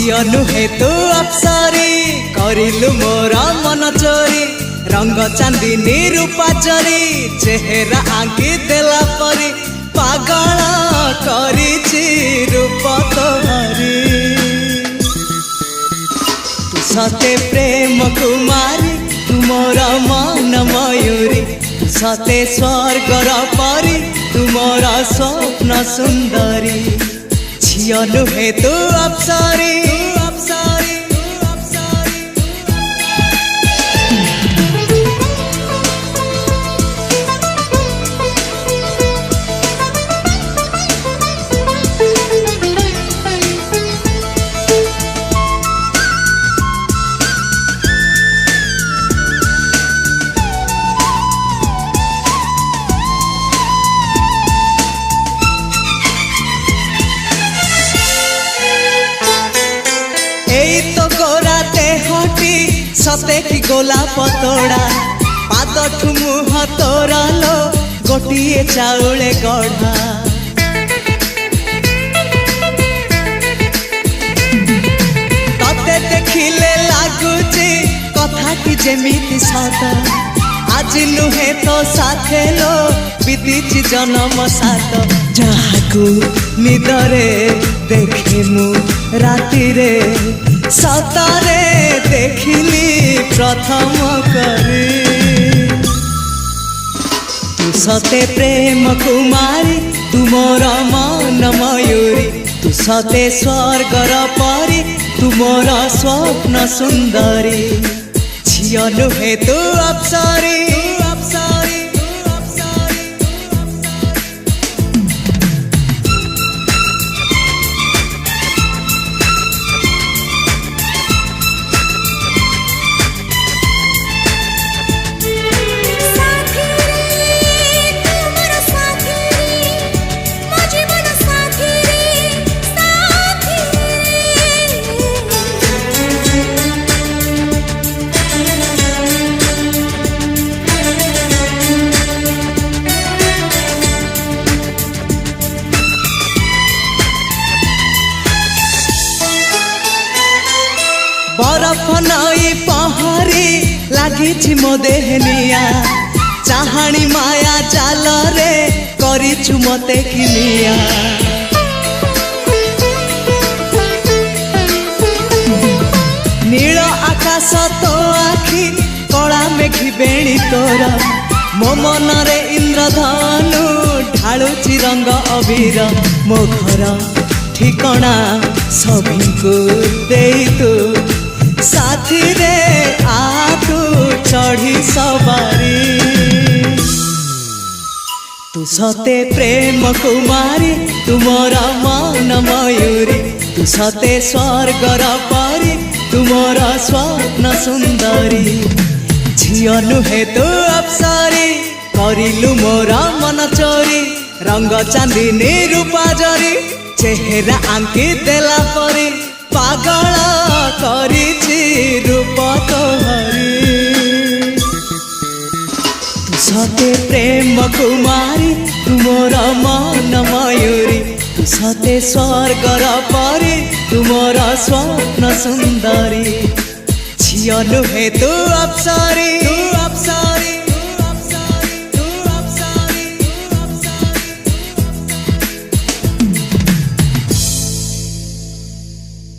झियो नुहे तू अप्सरी करिलु मोर मन चोरी रंग चांदनी रूपा चोरी चेहरा आंकी देला परी पागल करिछि रूप तोहरी तू सते प्रेम कुमारी तू मोर मन मयूरी तू सते स्वर्गर परी तू मोर स्वप्न सुंदरी झियो नुहे तू अप्सरी सते की गोलाप तोड़ा पाद ठुमुह तोरा लो गोटिए चाउले गढ़ा तते देखिले लागुची कथा की जेमिति सत आज नुहे तो साथे लो बीतीची जन्म सात जहाकू निदरे देखी मु राति रे सतरे देखिली प्रथम करी तू सते प्रेम कुमारी तू मोर मन मयूरी तू सते स्वर्गर परी तू मोर स्वप्न सुंदरी झियो नुहे तू अप्सरी बरफ नई पहरी लागिछि मो देहनिया चाहाणी माया जाल रे करिछु मते किनिया नील आकाश तो आखि कला मेघी बेणी तोर मो मन रे इंद्रधनु ढालुछि रंग अबीर मो घर ठिकणा सबको देई तू साथी रे आतु चढ़ी सवारी तू सते प्रेम कुमारी तू मोर मन मयूरी तू सते स्वर्गर परी तू मोर स्वप्न सुंदरी झियो नुहे तू अप्सरी करिलु मोर मन चोरी रंग चांदनी रूपा जरी चेहरा आंकी देला परी पागल करिछि रूप तोहरी तू सते प्रेम कुमारी तू मोर मन मयूरी तू सते स्वर्गर परी तू मोर स्वप्न सुंदरी झियो नुहे तू अप्सरी।